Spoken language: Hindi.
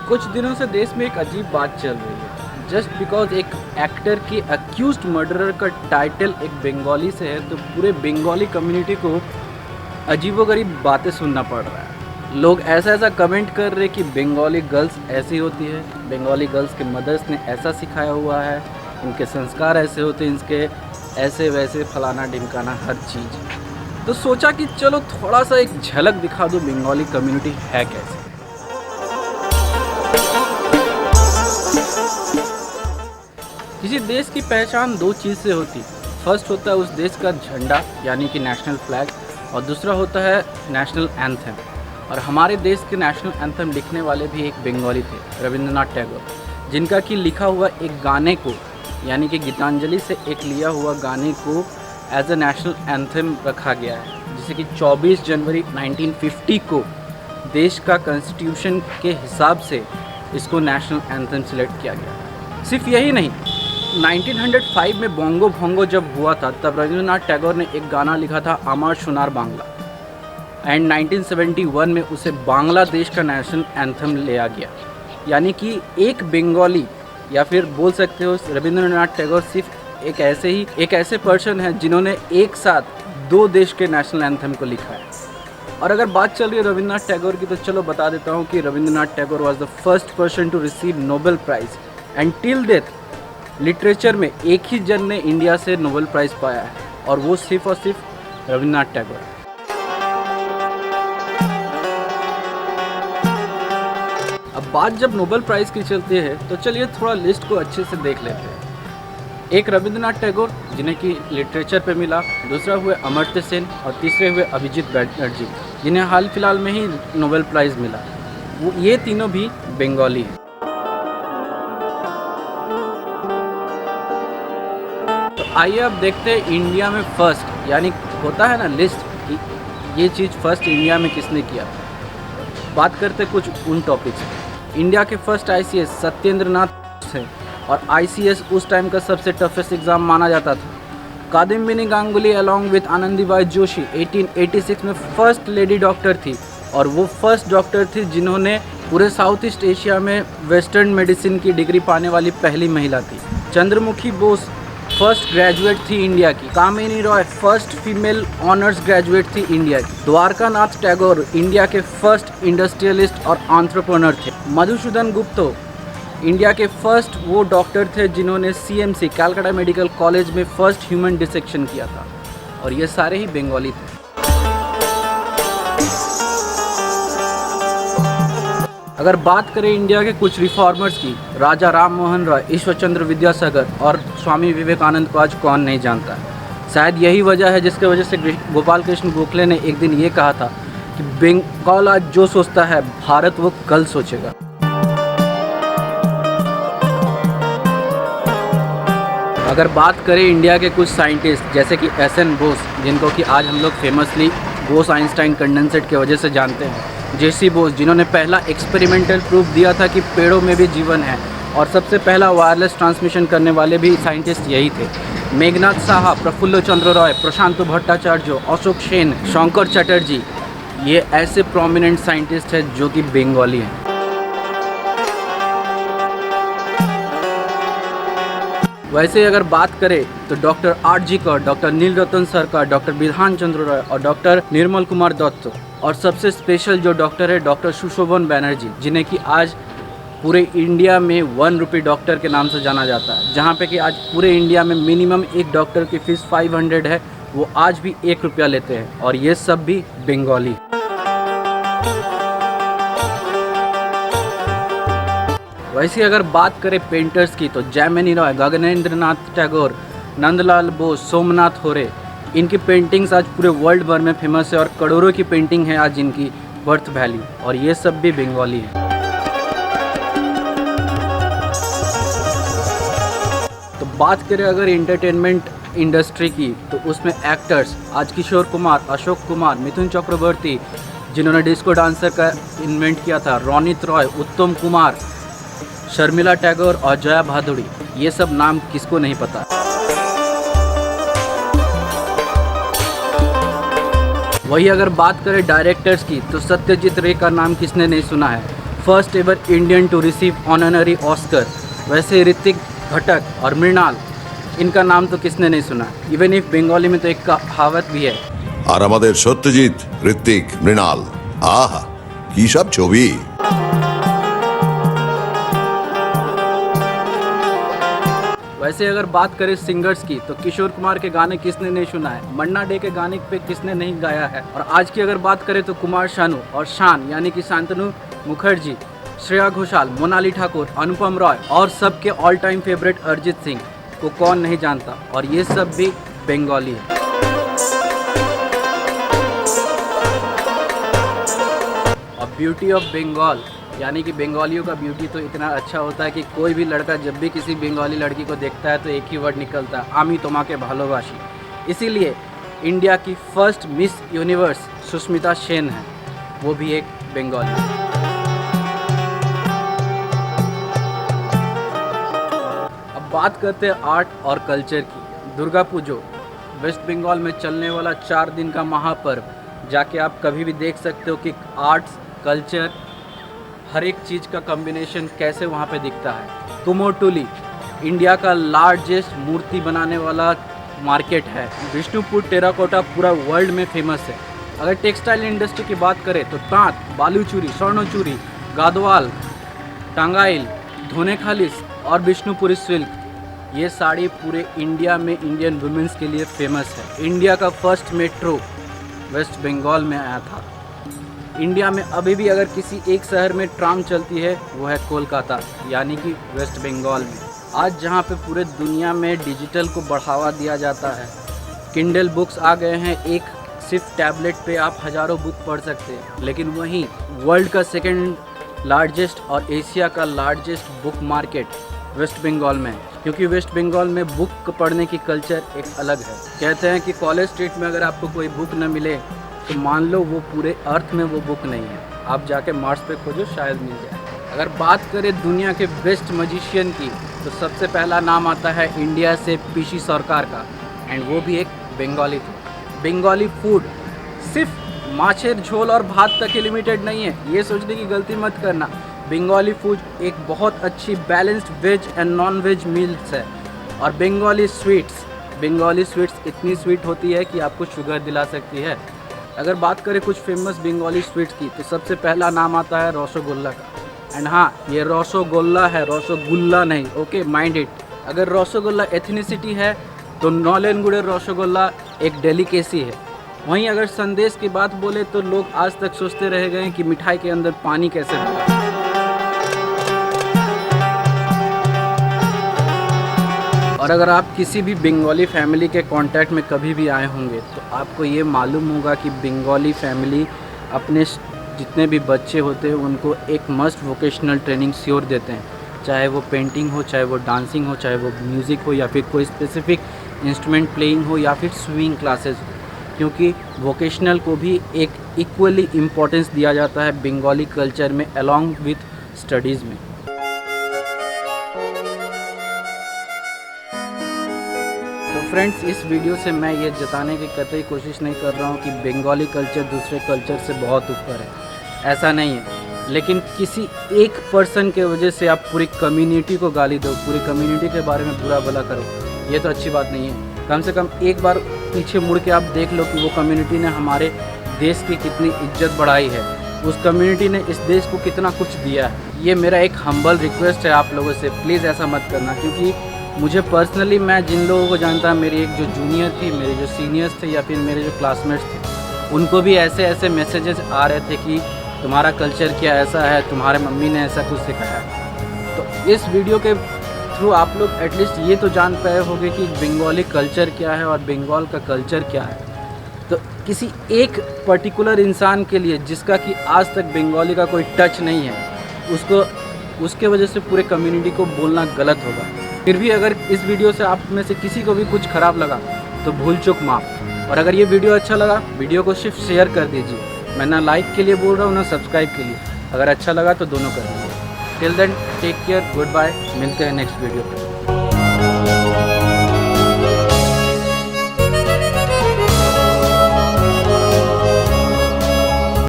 कुछ दिनों से देश में एक अजीब बात चल रही है। जस्ट बिकॉज एक एक्टर की अक्यूज्ड मर्डरर का टाइटल एक बंगाली से है तो पूरे बंगाली कम्युनिटी को अजीबोगरीब बातें सुनना पड़ रहा है। लोग ऐसा कमेंट कर रहे कि बंगाली गर्ल्स ऐसी होती है, बंगाली गर्ल्स के मदर्स ने ऐसा सिखाया हुआ है, इनके संस्कार ऐसे होते हैं, इनके ऐसे वैसे फलाना ढिमकाना हर चीज़। तो सोचा कि चलो थोड़ा सा एक झलक दिखा दो बंगाली कम्युनिटी है कैसे। किसी देश की पहचान दो चीज़ से होती। फर्स्ट होता है उस देश का झंडा यानी कि नेशनल फ्लैग, और दूसरा होता है नेशनल एंथम। और हमारे देश के नेशनल एंथम लिखने वाले भी एक बंगाली थे, रविंद्रनाथ टैगोर, जिनका कि लिखा हुआ एक गाने को यानी कि गीतांजलि से एक लिया हुआ गाने को एज अ नेशनल एंथम रखा गया है, जिसे कि 24 जनवरी 1950 को देश का कॉन्स्टिट्यूशन के हिसाब से इसको नेशनल एंथम सेलेक्ट किया गया। सिर्फ यही नहीं, 1905 में बोंगो भोंगो जब हुआ था तब रविंद्रनाथ टैगोर ने एक गाना लिखा था अमर सोनार बांग्ला, एंड 1971 में उसे बांग्लादेश का नेशनल एंथम लिया गया। यानी कि एक बंगाली या फिर बोल सकते हो रविंद्रनाथ टैगोर सिर्फ एक ऐसे पर्सन है जिन्होंने एक साथ दो देश के नेशनल एंथम को लिखा है। और अगर बात चल रही है रविंद्रनाथ टैगोर की तो चलो बता देता हूँ कि Rabindranath Tagore was the first person to receive Nobel prize, and till death literature में एक ही जन ने इंडिया से नोबेल प्राइज़ पाया है, और वो सिर्फ और सिर्फ रविंद्रनाथ टैगोर। अब बात जब नोबेल प्राइज़ की चलती है तो चलिए थोड़ा लिस्ट को अच्छे से देख लेते हैं। एक रविंद्रनाथ टैगोर जिन्हें कि लिटरेचर पे मिला, दूसरा हुए अमर्त्य सेन, और तीसरे हुए अभिजीत बैनर्जी जिन्हें हाल फिलहाल में ही नोबेल प्राइज़ मिला। ये तीनों भी बंगाली हैं। तो आइए अब देखते हैं इंडिया में फर्स्ट, यानी होता है ना लिस्ट कि ये चीज़ फर्स्ट इंडिया में किसने किया। बात करते कुछ उन टॉपिक्स पे। इंडिया के फर्स्ट आईसीएस सत्येंद्र नाथ थे, और आईसीएस उस टाइम का सबसे टफेस्ट एग्ज़ाम माना जाता था। कादम्बिनी गांगुली अलॉन्ग विथ आनंदीबाई जोशी 1886 में फर्स्ट लेडी डॉक्टर थी, और वो फर्स्ट डॉक्टर थी जिन्होंने पूरे साउथ ईस्ट एशिया में वेस्टर्न मेडिसिन की डिग्री पाने वाली पहली महिला थी। चंद्रमुखी बोस फर्स्ट ग्रेजुएट थी इंडिया की। Kamini Roy first female honours graduate थी इंडिया की। द्वारका नाथ टैगोर इंडिया के फर्स्ट इंडस्ट्रियलिस्ट और एंटरप्रेन्योर थे। मधुसूदन गुप्ता इंडिया के फर्स्ट वो डॉक्टर थे जिन्होंने सीएमसी कलकत्ता मेडिकल कॉलेज में फर्स्ट ह्यूमन डिसेक्शन किया था, और ये सारे ही बंगाली थे। अगर बात करें इंडिया के कुछ रिफॉर्मर्स की, राजा राम मोहन रॉय, ईश्वरचंद्र विद्यासागर और स्वामी विवेकानंद को आज कौन नहीं जानता है। शायद यही वजह है जिसके वजह से गोपाल कृष्ण गोखले ने एक दिन ये कहा था कि बंगाल आज जो सोचता है भारत वो कल सोचेगा। अगर बात करें इंडिया के कुछ साइंटिस्ट जैसे कि एस.एन. बोस, जिनको कि आज हम लोग फेमसली बोस आइंस्टाइन कंडेंसेट की वजह से जानते हैं, जे.सी. बोस जिन्होंने पहला एक्सपेरिमेंटल प्रूफ दिया था कि पेड़ों में भी जीवन है, और सबसे पहला वायरलेस ट्रांसमिशन करने वाले भी साइंटिस्ट यही थे। मेघनाथ साहा, प्रफुल्ल चंद्र रॉय, प्रशांत भट्टाचार्य, अशोक सेन, शंकर चटर्जी, ये ऐसे प्रोमिनेंट साइंटिस्ट हैं जो कि बंगाली हैं। वैसे अगर बात करें तो डॉक्टर आर.जी. कर, डॉक्टर नीलरतन सरकार, डॉक्टर बिधान चंद्र रॉय और डॉक्टर निर्मल कुमार दत्त, और सबसे स्पेशल जो डॉक्टर है डॉक्टर सुशोभन बैनर्जी, जिन्हें कि आज पूरे इंडिया में 1 रुपये डॉक्टर के नाम से जाना जाता है। जहाँ पे कि आज पूरे इंडिया में मिनिमम एक डॉक्टर की फ़ीस 500 है, वो आज भी 1 रुपया लेते हैं, और ये सब भी बंगाली। वैसे अगर बात करें पेंटर्स की तो जैमिनी रॉय, गगनेंद्र नाथ टैगोर, नंदलाल बोस, सोमनाथ होरे, इनकी पेंटिंग्स आज पूरे वर्ल्ड भर में फेमस है, और करोड़ों की पेंटिंग है आज इनकी बर्थ वैली, और ये सब भी बंगाली है। तो बात करें अगर एंटरटेनमेंट इंडस्ट्री की तो उसमें एक्टर्स आज किशोर कुमार, अशोक कुमार, मिथुन चक्रवर्ती जिन्होंने डिस्को डांसर का इन्वेंट किया था, रोनित रॉय, उत्तम कुमार, शर्मिला टैगोर और जया भादुड़ी, ये सब नाम किसको नहीं पता। वही अगर बात करें डायरेक्टर्स की तो सत्यजीत रे का नाम किसने नहीं सुना है। First ever Indian to receive honorary Oscar. वैसे ऋतिक घटक और मृणाल, इनका नाम तो किसने नहीं सुना। इवन इफ बंगाली में तो एक कहावत भी है। আর আমাদের সত্যজিৎ, ঋত্বিক, মৃণাল, আহা কি সব ছবি। वैसे अगर बात करें सिंगर्स की तो किशोर कुमार के गाने किसने नहीं सुना है, मन्ना डे के गाने पे किसने नहीं गाया है। और आज की अगर बात करें तो कुमार शानू और शान यानी कि शांतनु मुखर्जी, श्रेया घोषाल, मोनाली ठाकुर, अनुपम रॉय और सबके all time favourite Arijit Singh को कौन नहीं जानता। और ये सब भी बंगाली है। और ब्यूटी ऑफ बंगाल यानी कि बंगालियों का ब्यूटी तो इतना अच्छा होता है कि कोई भी लड़का जब भी किसी बंगाली लड़की को देखता है तो एक ही वर्ड निकलता है, आमी तोमाके भालोबाशी। इसीलिए इंडिया की first miss universe Sushmita Sen है, वो भी एक बंगाली। अब बात करते हैं आर्ट और कल्चर की। दुर्गा पूजा वेस्ट बंगाल में चलने वाला 4 दिन का महापर्व, जाके आप कभी भी देख सकते हो कि आर्ट्स, कल्चर, हर एक चीज़ का कॉम्बिनेशन कैसे वहाँ पे दिखता है। कुमोरटुली इंडिया का लार्जेस्ट मूर्ति बनाने वाला मार्केट है। विष्णुपुर टेराकोटा पूरा वर्ल्ड में फेमस है। अगर टेक्सटाइल इंडस्ट्री की बात करें तो तांत, बालूचूरी, स्वर्णचूरी, गादवाल, टांगाइल, धोनेखालिस और विष्णुपुरी सिल्क, ये साड़ी पूरे इंडिया में इंडियन वुमेन्स के लिए फेमस है। इंडिया का फर्स्ट मेट्रो वेस्ट बंगाल में आया था। इंडिया में अभी भी अगर किसी एक शहर में ट्राम चलती है वो है कोलकाता यानी कि वेस्ट बंगाल में। आज जहाँ पे पूरे दुनिया में डिजिटल को बढ़ावा दिया जाता है, किंडल बुक्स आ गए हैं, एक सिर्फ टैबलेट पे आप हज़ारों बुक पढ़ सकते हैं। लेकिन वहीं वर्ल्ड का सेकंड लार्जेस्ट और एशिया का largest book market West Bengal में है, क्योंकि वेस्ट बंगाल में बुक पढ़ने की कल्चर एक अलग है। कहते हैं कि कॉलेज स्ट्रीट में अगर आपको कोई बुक न मिले तो मान लो वो पूरे अर्थ में वो बुक नहीं है, आप जाके मार्स पे खोजो शायद मिल जाए। अगर बात करें दुनिया के बेस्ट मजिशियन की तो सबसे पहला नाम आता है इंडिया से पीसी सरकार का, एंड वो भी एक बंगाली थे। बंगाली फूड सिर्फ माछेर झोल और भात तक ही लिमिटेड नहीं है, ये सोचने की गलती मत करना। बंगाली फूड एक बहुत अच्छी balanced veg and non veg meals है। और बंगाली स्वीट्स इतनी स्वीट होती है कि आपको शुगर दिला सकती है। अगर बात करें कुछ फेमस बंगाली स्वीट्स की तो सबसे पहला नाम आता है रसगुल्ला का। एंड हाँ, ये रसगुल्ला है, रसगुल्ला नहीं, ओके, माइंड इट। अगर रसगुल्ला एथनिसिटी है तो नौलन गुड़े रसगुल्ला एक डेलिकेसी है। वहीं अगर संदेश की बात बोले तो लोग आज तक सोचते रह गए कि मिठाई के अंदर पानी कैसे भरा। और अगर आप किसी भी बंगाली फैमिली के कांटेक्ट में कभी भी आए होंगे तो आपको ये मालूम होगा कि बंगाली फैमिली अपने जितने भी बच्चे होते हैं उनको एक मस्ट वोकेशनल ट्रेनिंग श्योर देते हैं, चाहे वो पेंटिंग हो, चाहे वो डांसिंग हो, चाहे वो म्यूज़िक हो, या फिर कोई स्पेसिफिक इंस्ट्रूमेंट प्लेइंग हो, या फिर स्विंग क्लासेस हो, क्योंकि वोकेशनल को भी एक इक्वली इम्पोर्टेंस दिया जाता है बंगाली कल्चर में अलॉन्ग विथ स्टडीज़ में। तो फ्रेंड्स, इस वीडियो से मैं ये जताने की कतई कोशिश नहीं कर रहा हूँ कि बंगाली कल्चर दूसरे कल्चर से बहुत ऊपर है, ऐसा नहीं है। लेकिन किसी एक पर्सन के वजह से आप पूरी कम्युनिटी को गाली दो, पूरी कम्युनिटी के बारे में बुरा भला करो, ये तो अच्छी बात नहीं है। कम से कम एक बार पीछे मुड़ के आप देख लो कि वो कम्युनिटी ने हमारे देश की कितनी इज्जत बढ़ाई है, उस कम्युनिटी ने इस देश को कितना कुछ दिया है। ये मेरा एक हम्बल रिक्वेस्ट है आप लोगों से, प्लीज़ ऐसा मत करना। क्योंकि मुझे पर्सनली, मैं जिन लोगों को जानता, मेरी एक जो जूनियर थी, मेरे जो सीनियर्स थे, या फिर मेरे जो क्लासमेट्स थे, उनको भी ऐसे ऐसे मैसेजेस आ रहे थे कि तुम्हारा कल्चर क्या ऐसा है, तुम्हारे मम्मी ने ऐसा कुछ सिखाया। तो इस वीडियो के थ्रू आप लोग एटलीस्ट ये तो जान पाए होंगे कि बंगाली कल्चर क्या है और बंगाल का कल्चर क्या है। तो किसी एक पर्टिकुलर इंसान के लिए जिसका कि आज तक बंगाली का कोई टच नहीं है, उसके वजह से पूरे कम्युनिटी को बोलना गलत होगा। फिर भी अगर इस वीडियो से आप में से किसी को भी कुछ ख़राब लगा तो भूल चूक माफ़। और अगर ये वीडियो अच्छा लगा, वीडियो को सिर्फ शेयर कर दीजिए। मैं ना लाइक के लिए बोल रहा हूँ ना सब्सक्राइब के लिए, अगर अच्छा लगा तो दोनों कर दीजिए। Till then take care, good bye, मिलते हैं नेक्स्ट वीडियो पर।